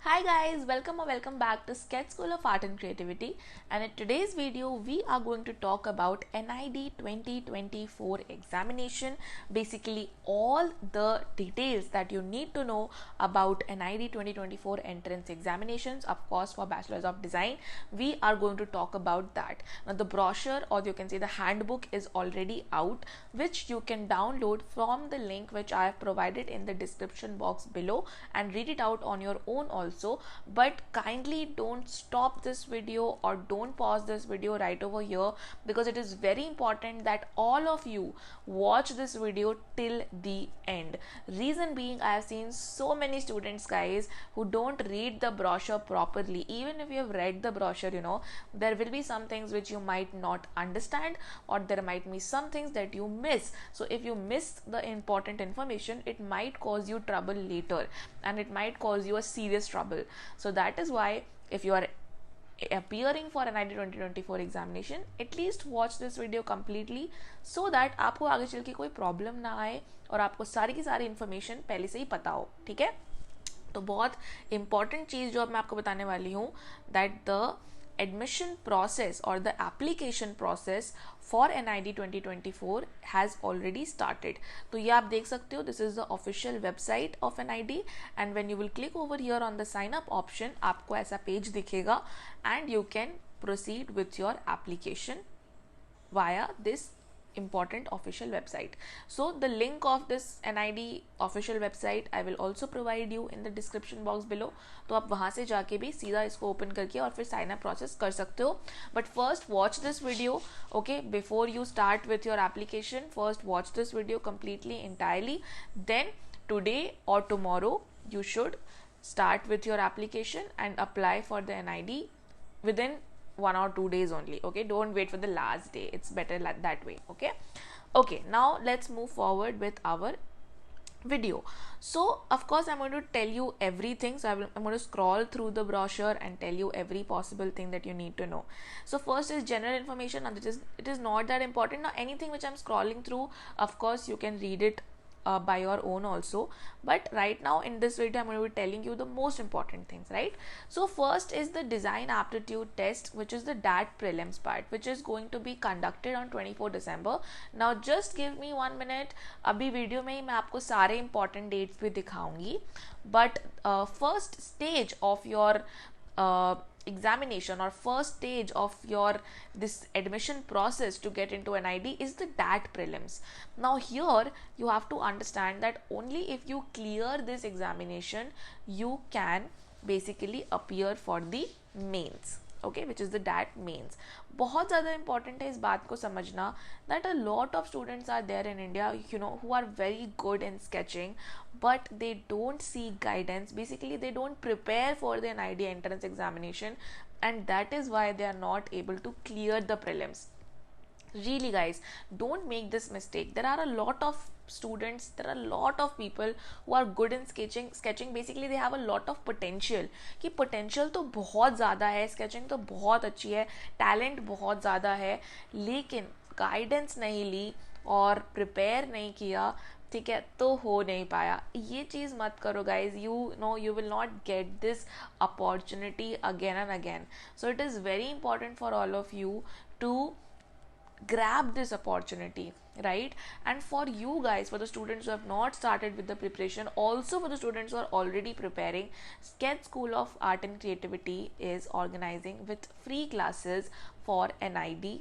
Hi guys, welcome or welcome back to Sketch School of Art and Creativity, and in today's video we are going to talk about NID 2024 examination, basically all the details that you need to know about NID 2024 entrance examinations. Of course, for Bachelors of Design we are going to talk about that. Now the brochure, or you can say the handbook, is already out, which you can download from the link which I have provided in the description box below and read it out on your own also. But kindly don't stop this video or don't pause this video right over here, because it is very important that all of you watch this video till the end. Reason being, I have seen so many students, guys, who don't read the brochure properly. Even if you have read the brochure, there will be some things which you might not understand, or there might be some things that you miss. So if you miss the important information, it might cause you trouble later, and it might cause you a serious trouble. So that is why, if you are appearing for NID 2024 examination, at least watch this video completely, so that आपको आगे चल के कोई problem ना आए और आपको सारी की सारी इन्फॉर्मेशन पहले से ही पता हो. ठीक है, तो बहुत इंपॉर्टेंट चीज़ जो अब मैं आपको बताने वाली हूँ, that the admission process or the application process for NID 2024 has already started. तो ये आप देख सकते हो, this is the official website of NID, and when you will click over here on the sign up option, आपको ऐसा page दिखेगा and you can proceed with your application via this important official website. So the link of this NID official website I will also provide you in the description box below. तो आप वहाँ से जाके भी सीधा इसको open करके और फिर साइन अप प्रोसेस कर सकते हो. But first watch this video, okay, before you start with your application. First watch this video completely entirely, then today or tomorrow you should start with your application and apply for the NID within 1 or 2 days only. Okay, don't wait for the last day, it's better that way. Okay, now let's move forward with our video. So of course I'm going to tell you everything, so I'm going to scroll through the brochure and tell you every possible thing that you need to know. So first is general information, and it is not that important. Now anything which I'm scrolling through, of course you can read it by your own also, but right now in this video I'm going to be telling you the most important things, right? So first is the design aptitude test, which is the DAT prelims part, which is going to be conducted on 24 December. Now just give me 1 minute, अभी video में ही मैं आपको सारे important dates भी दिखाऊंगी. But first stage of your examination, or first stage of your this admission process to get into NID, is the DAT prelims. Now here you have to understand that only if you clear this examination you can basically appear for the mains, okay, which is the DAT mains. बहुत ज़्यादा important है इस बात को समझना that a lot of students are there in India, who are very good in sketching, but they don't seek guidance. Basically they don't prepare for the NID entrance examination, and that is why they are not able to clear the prelims. Really guys, don't make this mistake. There are a lot of students, there are a lot of people who are good in sketching. Basically they have a lot of potential, कि potential तो बहुत ज़्यादा है, sketching तो बहुत अच्छी है, talent बहुत ज़्यादा है, लेकिन guidance नहीं ली और prepare नहीं किया, ठीक है, तो हो नहीं पाया. ये चीज़ मत करो guys. You will not get this opportunity again and again. So it is very important for all of you to grab this opportunity, right? And for you guys, for the students who have not started with the preparation, also for the students who are already preparing, Sketch School of Art and Creativity is organizing with free classes for NID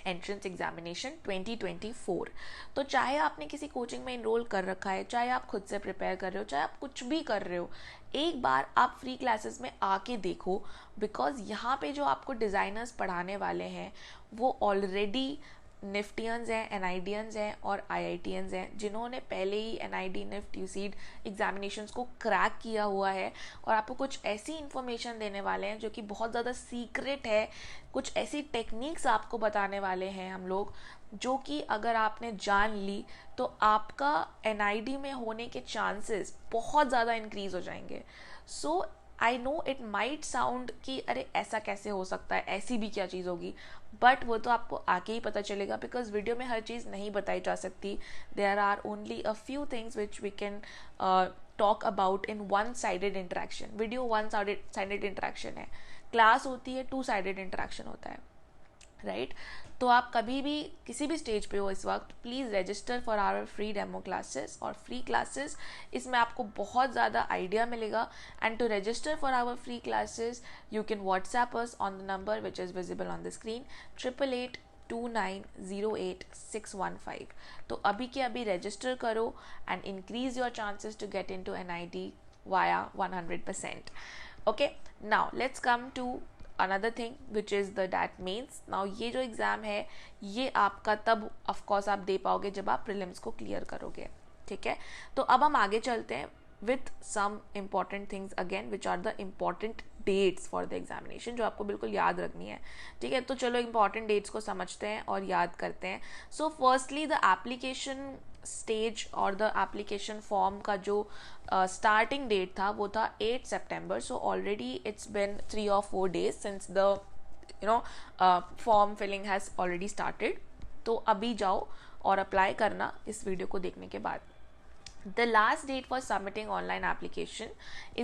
entrance examination 2024. तो चाहे आपने किसी coaching में enrol कर रखा है, चाहे आप खुद से प्रिपेयर कर रहे हो, चाहे आप कुछ भी कर रहे हो, एक बार आप फ्री क्लासेस में आके देखो, बिकॉज यहाँ पे जो आपको डिज़ाइनर्स पढ़ाने वाले हैं वो ऑलरेडी निफ्टियंस हैं, एनआईडियंस हैं और आईआईटियंस हैं, जिन्होंने पहले ही एनआईडी निफ्ट यूसीड एग्जामिनेशंस को क्रैक किया हुआ है, और आपको कुछ ऐसी इन्फॉर्मेशन देने वाले हैं जो कि बहुत ज़्यादा सीक्रेट है. कुछ ऐसी टेक्निक्स आपको बताने वाले हैं हम लोग, जो कि अगर आपने जान ली तो आपका एनआईडी में होने के चांसेस बहुत ज़्यादा इंक्रीज हो जाएंगे. So I know it might sound कि अरे ऐसा कैसे हो सकता है, ऐसी भी क्या चीज़ होगी, बट वो तो आपको आके ही पता चलेगा, बिकॉज वीडियो में हर चीज़ नहीं बताई जा सकती. There are only a few things which we can talk about in one sided interaction. Video one sided interaction है, क्लास होती है टू साइडेड इंटरेक्शन होता है, राइट? तो आप कभी भी किसी भी स्टेज पे हो इस वक्त, please register for our free demo classes और फ्री क्लासेस. इसमें आपको बहुत ज़्यादा आइडिया मिलेगा. And to register for our free classes you can WhatsApp us on the number which is visible on the screen 8882908615. तो अभी के अभी रजिस्टर करो and increase your chances to get into NID via 100%. Okay, now let's come to another thing which is the DAT mains. Now ये जो exam है ये आपका तब ऑफ कोर्स आप दे पाओगे जब आप प्रीलिम्स को क्लियर करोगे, ठीक है? तो अब हम आगे चलते हैं with some important things again which are the important dates for the examination जो आपको बिल्कुल याद रखनी है, ठीक है? तो चलो important dates को समझते हैं और याद करते हैं. So firstly the application stage और द एप्लीकेशन फॉर्म का जो स्टार्टिंग डेट था वो था 8 सितंबर. So already it's been 3 or 4 days since the form filling has already started. तो अभी जाओ और अप्लाई करना इस वीडियो को देखने के बाद. The last date for submitting online application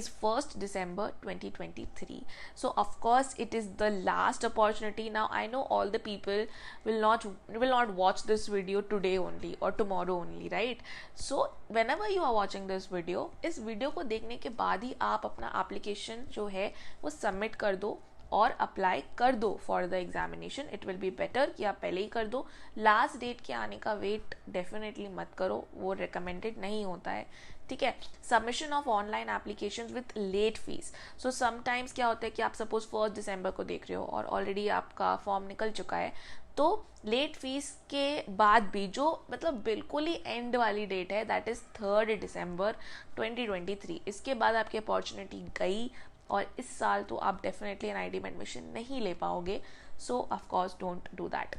is 1st December 2023. So of course it is the last opportunity. Now I know all the people will not watch this video today only or tomorrow only, right? So whenever you are watching this video, इस video को देखने के बाद ही आप अपना application जो है वो submit कर दो और अप्लाई कर दो for the examination. It will be better कि आप पहले ही कर दो. लास्ट डेट के आने का वेट डेफिनेटली मत करो, वो रिकमेंडेड नहीं होता है, ठीक है? Submission of online application with late fees. So sometimes क्या होता है कि आप सपोज 1 दिसंबर को देख रहे हो और ऑलरेडी आपका फॉर्म निकल चुका है, तो लेट फीस के बाद भी जो मतलब बिल्कुल ही एंड वाली डेट है दैट इज़ 3 दिसंबर 2023, इसके बाद आपकी अपॉर्चुनिटी गई और इस साल तो आप डेफिनेटली NID में एडमिशन नहीं ले पाओगे. सो of course don't do that.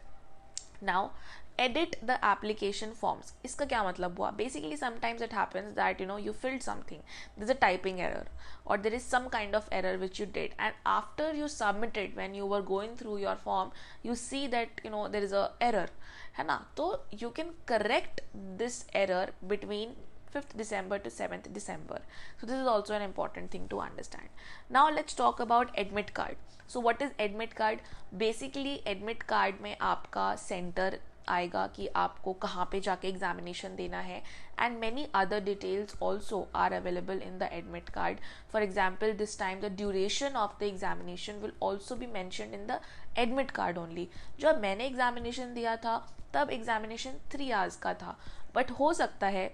Now edit the application forms. इसका क्या मतलब हुआ? Basically sometimes it happens that you filled something, there's a typing error or there is some kind of error which you did, and after you submitted, when you were going through your form, you see that there is a error, है ना? तो you can correct this error between 5th December to 7th December. So this is also an important thing to understand. Now let's talk about admit card. So what is admit card? Basically admit card में आपका centre आएगा कि आपको कहाँ पे जाके examination देना है, and many other details also are available in the admit card. For example, this time the duration of the examination will also be mentioned in the admit card only. जब मैंने एग्जामिनेशन दिया था तब examination 3 hours का था, but हो सकता है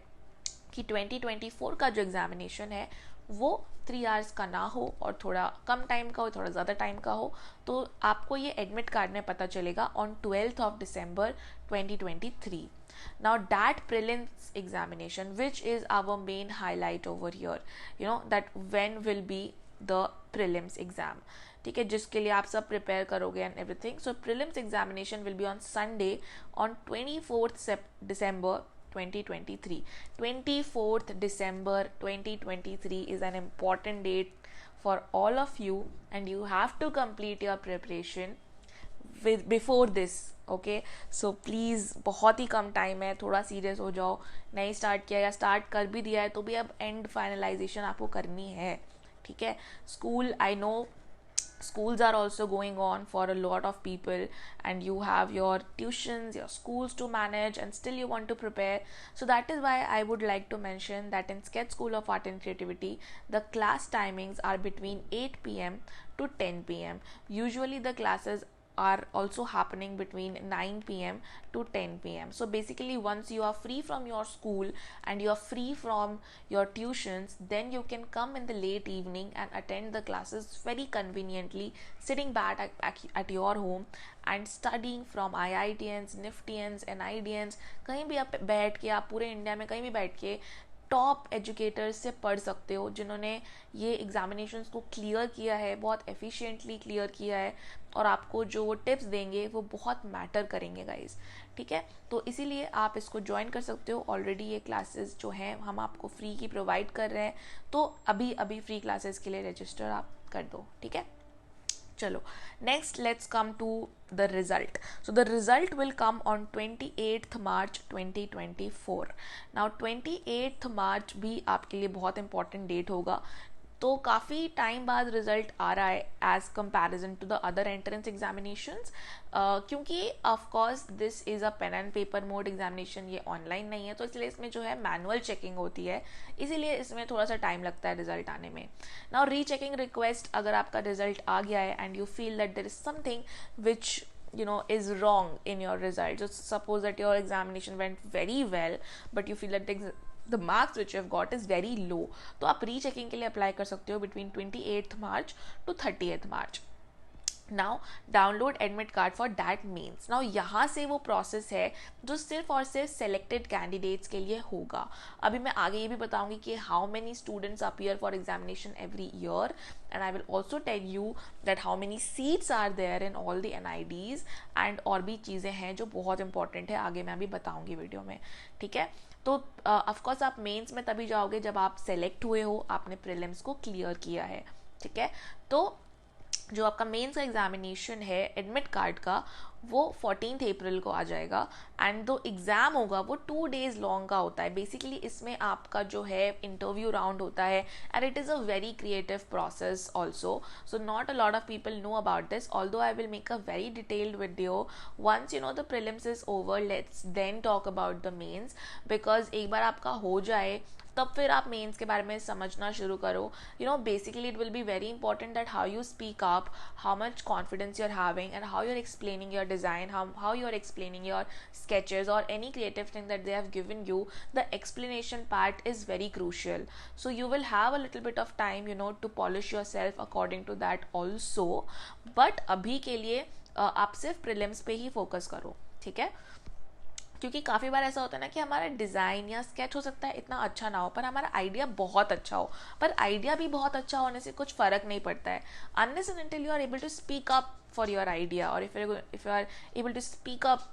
कि 2024 का जो एग्जामिनेशन है वो 3 hours का ना हो और थोड़ा कम टाइम का हो, थोड़ा ज़्यादा टाइम का हो. तो आपको ये एडमिट कार्ड में पता चलेगा on 12th of December 2023. Now that prelims examination, which is our main highlight over here, that when will be the prelims exam, ठीक है, जिसके लिए आप सब प्रिपेयर करोगे and everything. So prelims examination will be on Sunday on 24th December 2023. 24th December 2023 is an important date for all of you, and you have to complete your preparation before this. Okay, so please बहुत ही कम time है, थोड़ा serious हो जाओ. नहीं start किया या start कर भी दिया है तो भी अब एंड फाइनलाइजेशन आपको करनी है, ठीक है? School, I know schools are also going on for a lot of people, and you have your tuitions, your schools to manage, and still you want to prepare. So that is why I would like to mention that in Sketch School of Art and Creativity, the class timings are between 8 p.m. to 10 p.m. Usually the classes are also happening between 9 p.m. to 10 p.m. So basically once you are free from your school and you are free from your tuitions, then you can come in the late evening and attend the classes very conveniently, sitting back at your home and studying from IITians, NIFTians, NIDians. कहीं भी आप बैठ के, आप पूरे India में कहीं भी बैठ के टॉप एजुकेटर्स से पढ़ सकते हो जिन्होंने ये एग्जामिनेशंस को क्लियर किया है, बहुत एफिशिएंटली क्लियर किया है, और आपको जो वो टिप्स देंगे वो बहुत मैटर करेंगे गाइस, ठीक है? तो इसीलिए आप इसको ज्वाइन कर सकते हो. ऑलरेडी ये क्लासेस जो हैं हम आपको फ्री की प्रोवाइड कर रहे हैं, तो अभी फ्री क्लासेस के लिए रजिस्टर आप कर दो, ठीक है? चलो next let's come to the result. So the result will come on 28th March 2024. Now 28th March भी आपके लिए बहुत इंपॉर्टेंट डेट होगा. तो काफ़ी टाइम बाद रिजल्ट आ रहा है as comparison to the other entrance examinations, क्योंकि of course this is a pen and paper mode examination, ये ऑनलाइन नहीं है, तो इसलिए इसमें जो है मैनुअल चेकिंग होती है, इसीलिए इसमें थोड़ा सा टाइम लगता है रिजल्ट आने में. नाउ रीचेकिंग रिक्वेस्ट, अगर आपका रिजल्ट आ गया है and you feel that there is something which is wrong in your result. So suppose that your examination went very well, but you feel that the marks which you have got is very low, तो आप rechecking के लिए apply कर सकते हो between 28th March to 30th March. Now download admit card for that means. Now यहाँ से वो प्रोसेस है जो सिर्फ और सिर्फ सेलेक्टेड कैंडिडेट्स के लिए होगा. अभी मैं आगे ये भी बताऊंगी कि how many students appear for examination every year, and I will also tell you that how many seats are there in all the NIDs, and और भी चीज़ें हैं जो बहुत इंपॉर्टेंट है, आगे मैं अभी बताऊंगी वीडियो में. ठीक है, तो ऑफकोर्स आप मेंस में तभी जाओगे जब आप सेलेक्ट हुए हो, आपने प्रीलिम्स को क्लियर किया है. ठीक है, तो जो आपका मेंस का एग्जामिनेशन है एडमिट कार्ड का, वो 14th अप्रैल को आ जाएगा, एंड जो एग्ज़ाम होगा वो 2 days लॉन्ग का होता है. बेसिकली इसमें आपका जो है इंटरव्यू राउंड होता है, and it is a very creative process also. So not a lot of people know about this, although I will make a very detailed video once the prelims is over. Let's then talk about the mains, because एक बार आपका हो जाए तब फिर आप mains के बारे में समझना शुरू करो. Basically it will be very important that how you speak up, how much confidence you are having, and how you are explaining your design, how you are explaining your sketches or any creative thing that they have given you. The explanation part is very crucial, so you will have a little bit of time to polish yourself according to that also. But अभी के लिए आप सिर्फ prelims पे ही focus करो. ठीक है, क्योंकि काफ़ी बार ऐसा होता है ना कि हमारा डिज़ाइन या स्केच हो सकता है इतना अच्छा ना हो, पर हमारा आइडिया बहुत अच्छा हो. पर आइडिया भी बहुत अच्छा होने से कुछ फ़र्क नहीं पड़ता है unless and until you are able to speak up for your idea, or if you are able to speak up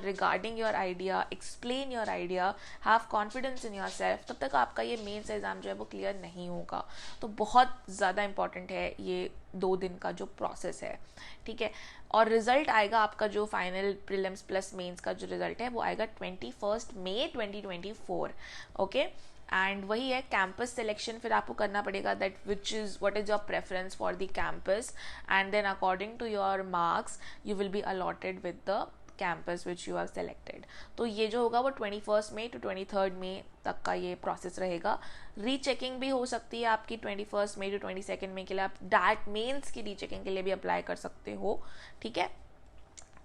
regarding your idea, explain your idea, have confidence in yourself, तब तक आपका ये मेंस एग्ज़ाम जो है वो clear नहीं होगा. तो बहुत ज़्यादा इंपॉर्टेंट है ये 2 दिन का जो प्रोसेस है. ठीक है, और रिजल्ट आएगा आपका जो फाइनल प्रीलिम्स प्लस मेंस का जो रिजल्ट है वो आएगा 21 मई 2024. ओके, एंड वही है कैंपस सिलेक्शन फिर आपको करना पड़ेगा, that what is your preference for the campus, and then according to your marks you will be allotted with the campus which you have selected. तो ये जो होगा वो 21 मई to 23 मई तक का ये प्रोसेस रहेगा. रीचेकिंग भी हो सकती है आपकी 21 मई to 22 मई के लिए, आप डैट मेंस की रीचेकिंग के लिए भी अप्लाई कर सकते हो. ठीक है,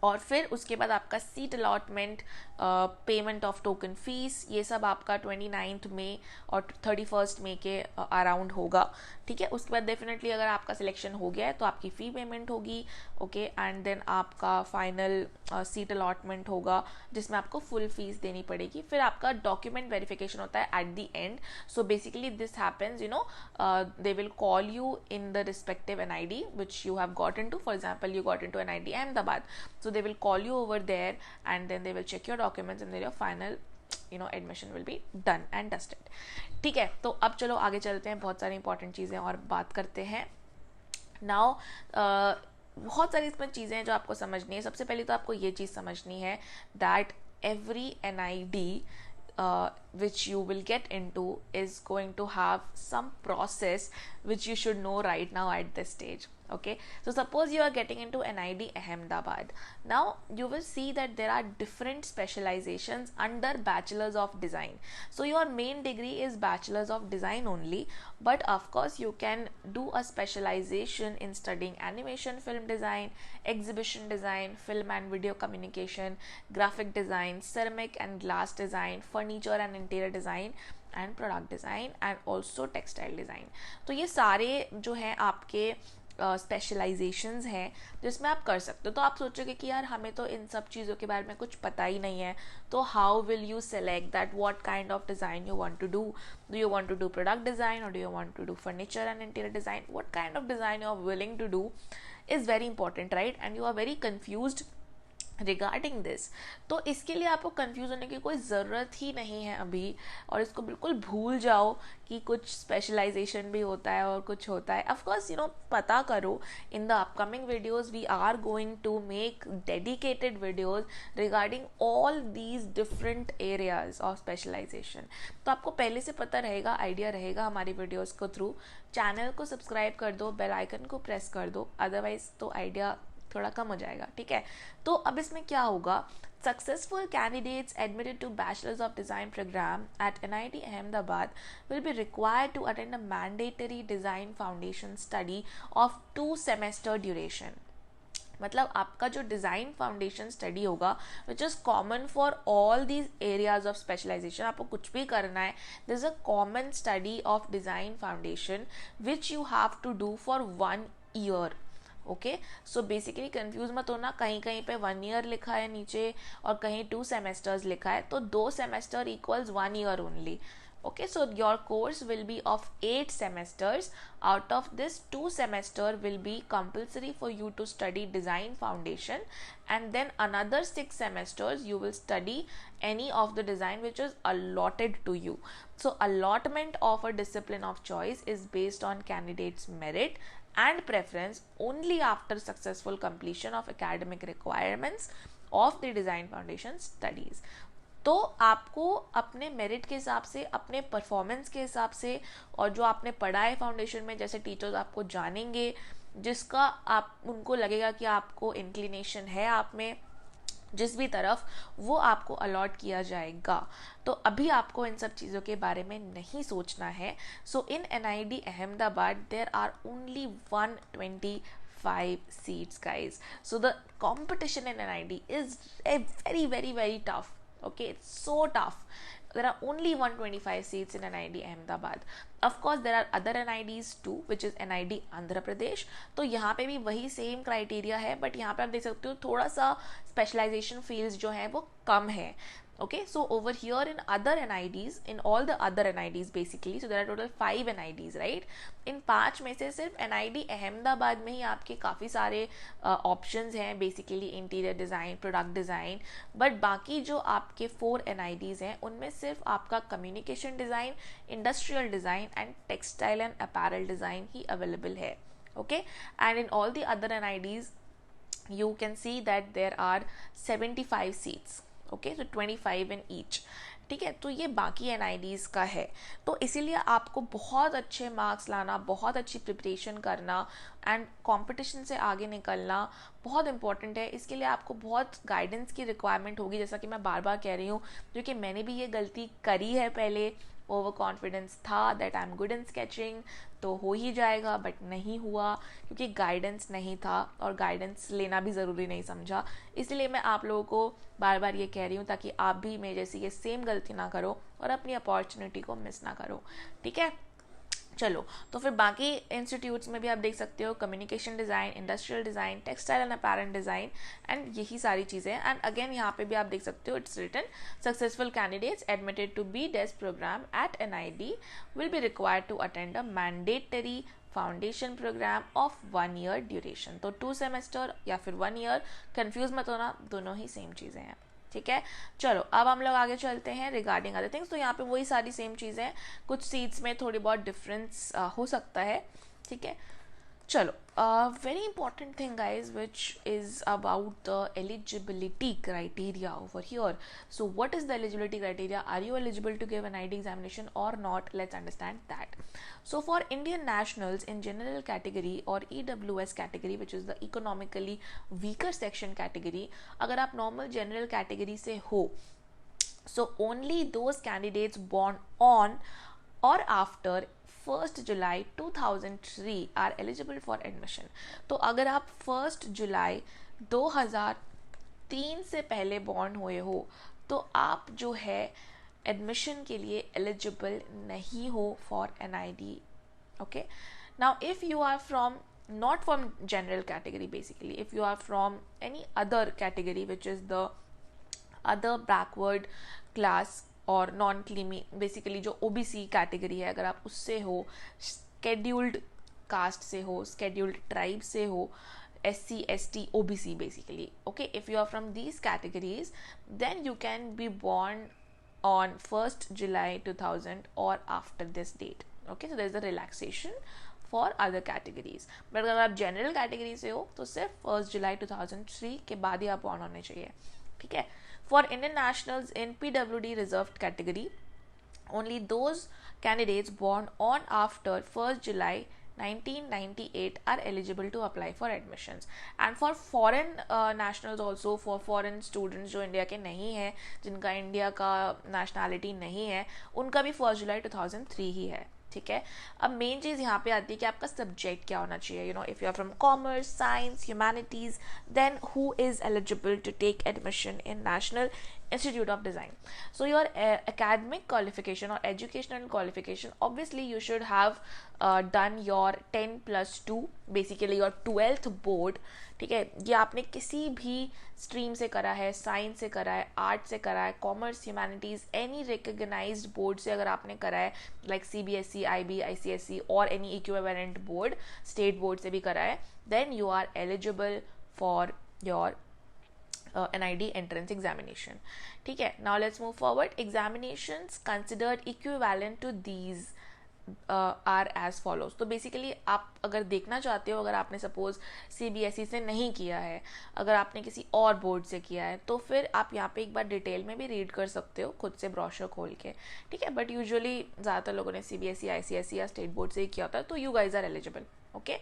और फिर उसके बाद आपका seat allotment, payment of token fees, ये सब आपका 29 मई और 31 मई के अराउंड होगा. ठीक है, उसके बाद डेफिनेटली अगर आपका सिलेक्शन हो गया है तो आपकी फ़ी पेमेंट होगी. ओके, एंड देन आपका फाइनल सीट अलॉटमेंट होगा जिसमें आपको फुल फीस देनी पड़ेगी. फिर आपका डॉक्यूमेंट वेरिफिकेशन होता है at the end. So basically this happens they will call you in the respective NID which you have got into. For example, you got into NID Ahmedabad, so they will call you over there and then they will check your documents and then your final admission will be done and dusted. ठीक है, तो अब चलो आगे चलते हैं, बहुत सारी इंपॉर्टेंट चीज़ें और बात करते हैं. नाउ बहुत सारी इसमें चीज़ें हैं जो आपको समझनी है. सबसे पहले तो आपको ये चीज़ समझनी है that every NID which you will get into is going to have some process which you should know right now at this stage. Okay, so suppose you are getting into NID Ahmedabad. Now you will see that there are different specializations under Bachelors of Design. So your main degree is Bachelors of Design only, but of course you can do a specialization in studying animation film design, exhibition design, film and video communication, graphic design, ceramic and glass design, furniture and interior design, and product design, and also textile design. तो ये सारे जो हैं आपके specialisations हैं जिसमें आप कर सकते हो. तो आप सोचोगे कि यार हमें तो इन सब चीज़ों के बारे में कुछ पता ही नहीं है, तो how will you select that what kind of design you want to do. Do you want to do product design or do you want to do furniture and interior design? What kind of design you are willing to do is very important, right? And you are very confused regarding this. तो इसके लिए आपको confuse होने की कोई ज़रूरत ही नहीं है अभी, और इसको बिल्कुल भूल जाओ कि कुछ स्पेशलाइजेशन भी होता है और कुछ होता है। ऑफ कोर्स पता करो, in the upcoming videos we are going to make dedicated videos regarding all these different areas of specialisation. तो आपको पहले से पता रहेगा, आइडिया रहेगा हमारी वीडियोस को थ्रू। चैनल को सब्सक्राइब कर दो, बेल आइकन को प्रेस कर दो, अदरवाइज तो आइडिया थोड़ा कम हो जाएगा, ठीक है। तो अब इसमें क्या होगा, successful candidates admitted to Bachelor's of Design program at NIT Ahmedabad will be required to attend a mandatory design foundation study of 2 semester duration। मतलब आपका जो डिज़ाइन फाउंडेशन स्टडी होगा which is common for all these areas of specialisation, आपको कुछ भी करना है, this is a common study of design foundation which you have to do for 1 year। Okay, so basically confuse मत होना, कहीं कहीं पे 1 year लिखा है नीचे और कहीं 2 semesters लिखा है, तो 2 semester equals 1 year only। Okay, so your course will be of 8 semesters. Out of this, 2 semester will be compulsory for you to study design foundation, and then another 6 semesters you will study any of the design which is allotted to you. So allotment of a discipline of choice is based on candidates' merit and preference only after successful completion of academic requirements of the design foundation studies। तो आपको अपने merit के हिसाब से, अपने performance के हिसाब से, और जो आपने पढ़ा है फाउंडेशन में, जैसे टीचर्स आपको जानेंगे, जिसका आप उनको लगेगा कि आपको इंक्लिनेशन है आप में जिस भी तरफ, वो आपको अलॉट किया जाएगा। तो अभी आपको इन सब चीज़ों के बारे में नहीं सोचना है। So in NID Ahmedabad there are only 125 seats guys, so the competition in NID is a very very very tough। Okay, it's so tough. There are only 125 seats in NID Ahmedabad. Of course there are other NIDs too, which is NID Andhra Pradesh। तो यहाँ पे भी वही same criteria है, but यहाँ पे आप देख सकते हो थोड़ा सा स्पेशलाइजेशन फील्ड्स जो है वो कम है। Okay, so over here in other NIDs, in all the other NIDs basically, so there are total 5 NIDs, right? इन 5 में से सिर्फ NID अहमदाबाद में ही आपके काफ़ी सारे ऑप्शंस हैं, basically interior design, product design, but बाकी जो आपके 4 NIDs हैं उनमें सिर्फ आपका communication design, industrial design and textile and apparel design ही अवेलेबल है। Okay, and in all the other NIDs you can see that there are 75 seats। Okay, तो 25 इन ईच, ठीक है। तो ये बाकी NIDs का है। तो इसीलिए आपको बहुत अच्छे मार्क्स लाना, बहुत अच्छी प्रिपरेशन करना एंड कंपटीशन से आगे निकलना बहुत इंपॉर्टेंट है। इसके लिए आपको बहुत गाइडेंस की रिक्वायरमेंट होगी, जैसा कि मैं बार बार कह रही हूँ, क्योंकि मैंने भी ये गलती करी है पहले। ओवर कॉन्फिडेंस था that I am good in sketching, तो हो ही जाएगा, बट नहीं हुआ क्योंकि गाइडेंस नहीं था और गाइडेंस लेना भी ज़रूरी नहीं समझा। इसलिए मैं आप लोगों को बार बार ये कह रही हूँ ताकि आप भी मेरे जैसी ये सेम गलती ना करो और अपनी अपॉर्चुनिटी को मिस ना करो, ठीक है। चलो, तो फिर बाकी इंस्टीट्यूट्स में भी आप देख सकते हो communication design, industrial design, textile and apparent design and यही सारी चीज़ें। एंड अगेन यहाँ पे भी आप देख सकते हो it's written successful candidates admitted to B Des programme at NID will be required to attend a mandatory foundation programme of 1 year duration. तो 2 semester या फिर 1 year, कंफ्यूज मत होना, दोनों ही सेम चीज़ें हैं, ठीक है। चलो अब हम लोग आगे चलते हैं रिगार्डिंग अदर थिंग्स। तो यहाँ पे वही सारी सेम चीज़ें, कुछ सीट्स में थोड़ी बहुत डिफरेंस हो सकता है, ठीक है। चलो, very important thing guys, which is about the eligibility criteria over here. So what is the eligibility criteria? Are you eligible to give an ID examination or not? Let's understand that. So for Indian nationals in general category or EWS category, which is the economically weaker section category, अगर आप normal general category से हो, so only those candidates born on or after 1st July 2003 are eligible for admission। तो अगर आप 1st जुलाई 2003 से पहले born हुए हो तो आप जो है एडमिशन के लिए एलिजिबल नहीं हो for NID। Okay, now if you are from not from general category, basically if you are from any other category which is the other backward class और नॉन क्रीमी, बेसिकली जो OBC category है, अगर आप उससे हो, scheduled cast से हो, scheduled tribe से हो, SC, ST, OBC basically. Okay, if you are from these categories, then you can be born on 1st July 2000 or after this date. Okay, so there is a relaxation for other categories. But अगर आप general category से हो तो सिर्फ 1st जुलाई 2003 के बाद ही आप born होने चाहिए. ठीक है. For Indian nationals in PWD reserved category, only those candidates born on after 1st July 1998 are eligible to apply for admissions. And for foreign nationals also, for foreign students जो India के नहीं है, जिनका India का nationality नहीं है, उनका भी 1st जुलाई 2003 ही है. ठीक है. अब मेन चीज़ यहाँ पे आती है कि आपका सब्जेक्ट क्या होना चाहिए. If you are from commerce, science, humanities, then who is eligible to take admission in national Institute of Design. So your academic qualification or educational qualification, obviously you should have done your 10+2, basically your 12th board. ठीक है. ये आपने किसी भी stream से करा है, science से करा है, आर्ट से करा है, commerce, humanities, any recognised board से अगर आपने करा है, लाइक CBSE, IB, ICSE और any equivalent board, state board से भी करा है, then you are eligible for your NID entrance examination. ठीक है. Now let's move forward. Examinations considered equivalent to these are as follows. तो बेसिकली आप अगर देखना चाहते हो, अगर आपने सपोज CBSE से नहीं किया है, अगर आपने किसी और बोर्ड से किया है, तो फिर आप यहाँ पे एक बार डिटेल में भी रीड कर सकते हो खुद से ब्रोशर खोल के. ठीक है. बट यूजुअली ज़्यादातर लोगों ने CBSE, ICSE या स्टेट बोर्ड से ही किया होता है, तो you guys are eligible. Okay,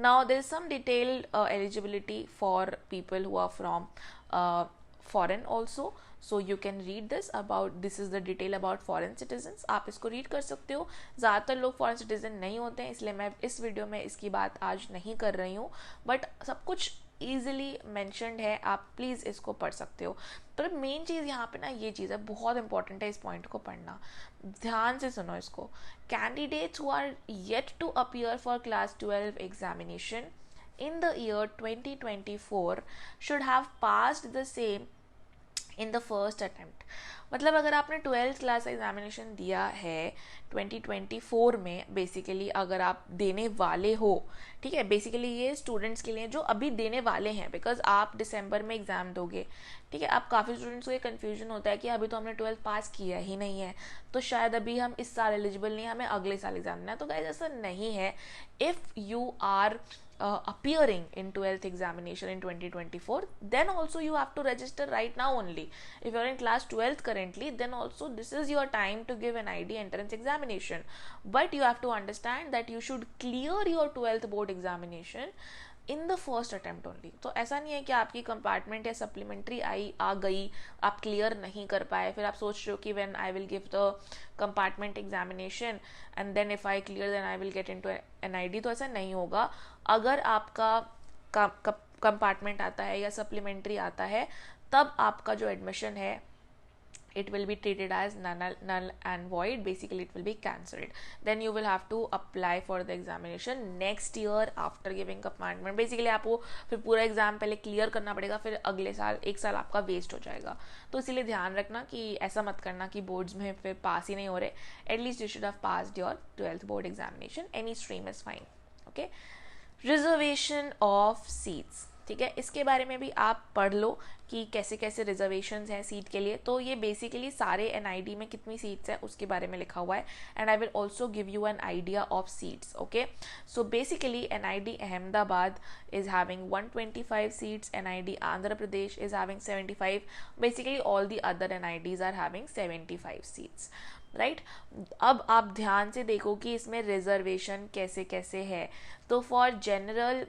now there is some detailed eligibility for people who are from foreign also, so you can read this is the detail about foreign citizens. आप इसको read कर सकते हो. ज़्यादातर लोग foreign citizen नहीं होते हैं, इसलिए मैं इस वीडियो में इसकी बात आज नहीं कर रही हूँ, बट सब कुछ ईजिली मैंशनड है, आप प्लीज़ इसको पढ़ सकते हो. पर मेन चीज़ यहाँ पे ना ये चीज़ है, बहुत इंपॉर्टेंट है इस पॉइंट को पढ़ना. ध्यान से सुनो इसको. Candidates who are yet to appear for class 12 examination in the year 2024 should have passed the same in the first attempt. मतलब अगर आपने 12th क्लास एग्जामिनेशन दिया है 2024 में, बेसिकली अगर आप देने वाले हो, ठीक है, बेसिकली ये स्टूडेंट्स के लिए जो अभी देने वाले हैं, बिकॉज आप दिसंबर में एग्ज़ाम दोगे. ठीक है. अब काफ़ी स्टूडेंट्स को ये कन्फ्यूजन होता है कि अभी तो हमने 12th पास किया ही नहीं है, तो शायद अभी हम इस साल एलिजिबल नहीं, हमें अगले साल एग्जाम देना है. तो गाइस ऐसा नहीं है. If you are appearing in 12th examination in 2024, then also you have to register right now only. If you are in class 12th currently, then also this is your time to give an NID entrance examination. But you have to understand that you should clear your 12th board examination in the first attempt only. तो ऐसा नहीं है कि आपकी compartment या supplementary आ गई, आप clear नहीं कर पाए, फिर आप सोच रहे हो कि when I will give the compartment examination and then if I clear then I will get into NID. तो ऐसा नहीं होगा. अगर आपका कंपार्टमेंट आता है या सप्लीमेंट्री आता है, तब आपका जो एडमिशन है it will be treated as null and void. Basically it will be cancelled. Then you will have to apply for the examination next year after giving compartment. Basically आपको फिर पूरा एग्जाम पहले क्लियर करना पड़ेगा, फिर अगले साल एक साल आपका वेस्ट हो जाएगा. तो इसीलिए ध्यान रखना कि ऐसा मत करना कि बोर्ड्स में फिर पास ही नहीं हो रहे. At least you should have passed your 12th board examination. Any stream is fine. Okay. Reservation of seats. ठीक है. इसके बारे में भी आप पढ़ लो कि कैसे कैसे रिजर्वेशंस हैं सीट के लिए. तो ये बेसिकली सारे NID में कितनी सीट्स है उसके बारे में लिखा हुआ है. And I will also give you an idea of seats. Okay. So basically NID Ahmedabad is having 125 seats. NID Andhra Pradesh is having 75. Basically all the other NIDs are having 75 seats. Right. अब आप ध्यान से देखो कि इसमें रिजर्वेशन कैसे कैसे है. तो for general,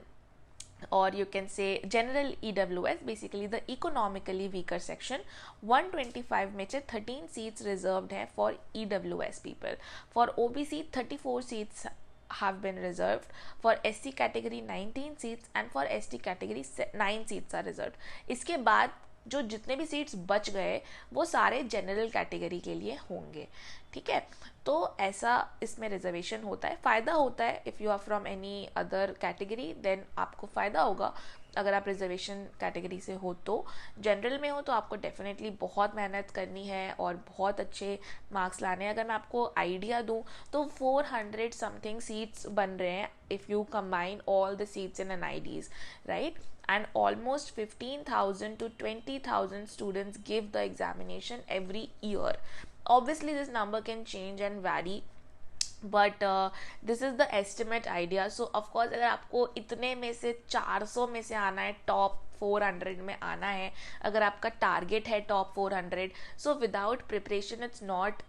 or you can say general EWS, basically the economically weaker section, 125 में से 13 seats reserved है for EWS people. For OBC 34 seats have been reserved. For SC category 19 seats and for ST category 9 seats are reserved. इसके बाद जो जितने भी seats बच गए वो सारे जनरल कैटेगरी के लिए होंगे, ठीक है। तो ऐसा इसमें रिजर्वेशन होता है, फ़ायदा होता है। If you are from any other category then आपको फ़ायदा होगा अगर आप रिजर्वेशन कैटेगरी से हो। तो जनरल में हो तो आपको डेफिनेटली बहुत मेहनत करनी है और बहुत अच्छे मार्क्स लाने हैं। अगर मैं आपको आइडिया दूं तो 400 समथिंग सीट्स बन रहे हैं if you combine all the seats in NIDs, right. And almost 15,000 to 20,000 students give the examination every year. Obviously this number can change and vary, but this is the estimate idea. So of course अगर आपको इतने में से 400 में से आना है, top 400 में आना है, अगर आपका टारगेट है top 400, so without preparation it's not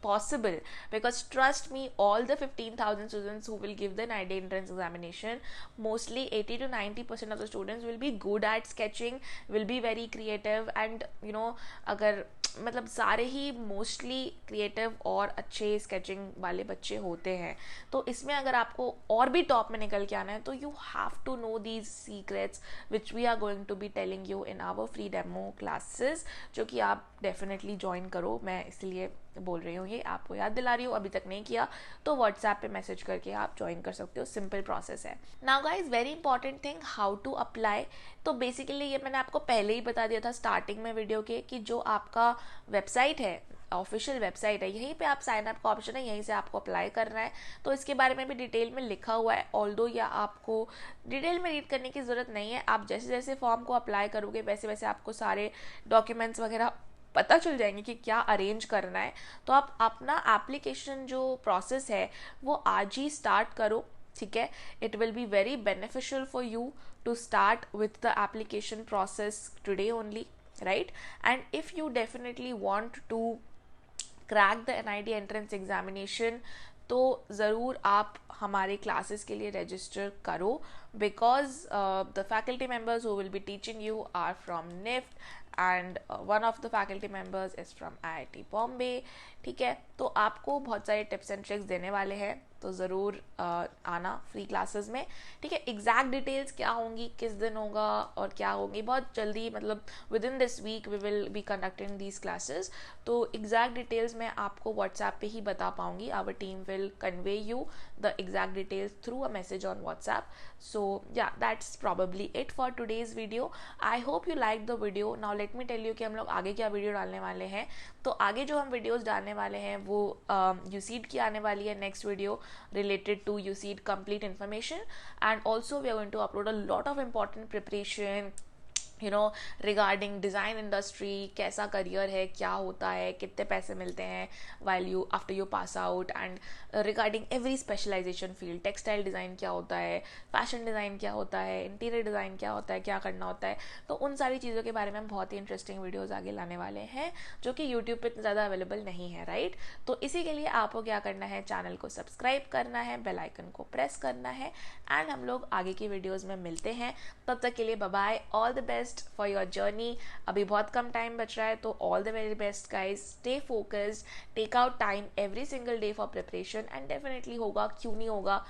possible, because trust me, all the 15,000 students who will give the NID entrance examination, mostly 80 to 90% of the students will be good at sketching, will be very creative, and you know अगर मतलब सारे ही mostly creative और अच्छे sketching वाले बच्चे होते हैं। तो इसमें अगर आपको और भी टॉप में निकल के आना है तो you have to know these secrets which we are going to be telling you in our free demo classes, जो कि आप डेफिनेटली ज्वाइन करो। मैं इसलिए बोल रही हूँ, ये आपको याद दिला रही हूँ, अभी तक नहीं किया तो व्हाट्सएप पे मैसेज करके आप ज्वाइन कर सकते हो, सिंपल प्रोसेस है। Now guys very important thing, how to apply. तो बेसिकली ये मैंने आपको पहले ही बता दिया था स्टार्टिंग में वीडियो के, कि जो आपका वेबसाइट है, ऑफिशियल वेबसाइट है, यहीं पे आप साइन अप का ऑप्शन है, यहीं से आपको अप्लाई करना है। तो इसके बारे में भी डिटेल में लिखा हुआ है, ऑल्दो या आपको डिटेल में रीड करने की ज़रूरत नहीं है। आप जैसे जैसे फॉर्म को अप्लाई करोगे वैसे वैसे आपको सारे डॉक्यूमेंट्स वगैरह पता चल जाएंगे कि क्या अरेंज करना है। तो आप अपना एप्लीकेशन जो प्रोसेस है वो आज ही स्टार्ट करो, ठीक है। It will be very beneficial for you to start with the application process today only, right. And if you definitely want to crack the NID entrance examination तो ज़रूर आप हमारे क्लासेस के लिए रजिस्टर करो, because the faculty members who will be teaching you are from NIFT and one of the faculty members is from IIT Bombay, ठीक है। तो आपको बहुत सारे टिप्स एंड ट्रिक्स देने वाले हैं, तो ज़रूर आना फ्री क्लासेस में, ठीक है। एग्जैक्ट डिटेल्स क्या होंगी, किस दिन होगा और क्या होंगी, बहुत जल्दी, मतलब within this week we will be conducting these classes. तो एग्जैक्ट डिटेल्स मैं आपको व्हाट्सएप पे ही बता पाऊंगी। Our team will convey you the exact details through a message on WhatsApp. So yeah that's probably it for today's video. I hope you like the video. Now let me tell you कि हम लोग आगे क्या video डालने वाले हैं। तो आगे जो हम वीडियोज़ डालने वाले हैं वो UCEED की आने वाली है next video related to UCEED complete information, and also we are going to upload a lot of important preparation regarding design industry, कैसा करियर है, क्या होता है, कितने पैसे मिलते हैं while you after you pass out, and regarding every specialisation field, textile design क्या होता है, फैशन डिज़ाइन क्या होता है, इंटीरियर डिज़ाइन क्या होता है, क्या करना होता है। तो उन सारी चीज़ों के बारे में हम बहुत ही इंटरेस्टिंग वीडियोज़ आगे लाने वाले हैं, जो कि यूट्यूब पर इतना ज़्यादा अवेलेबल नहीं है, राइट। तो इसी के लिए आपको क्या करना है, चैनल को सब्सक्राइब करना है, बेल आइकन को प्रेस करना है, एंड हम लोग आगे की वीडियोज़ में मिलते हैं। तब तक के लिए bye bye, all the best for your journey. अभी बहुत कम टाइम बच रहा है, तो all the very best guys, stay focused, take out time every single day for preparation, and definitely होगा, क्यों नहीं होगा,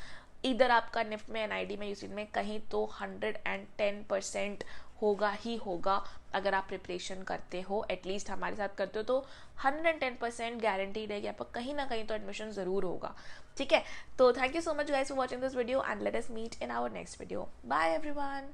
इधर आपका NIFT में, NID में, UCEED में कहीं तो 110% होगा ही होगा। अगर आप प्रिपरेशन करते हो, एटलीस्ट हमारे साथ करते हो, तो 110% गारंटीड है कि आपका कहीं ना कहीं तो एडमिशन ज़रूर होगा, ठीक है। तो thank you so much guys for watching this video, and let us meet in our next video. Bye everyone.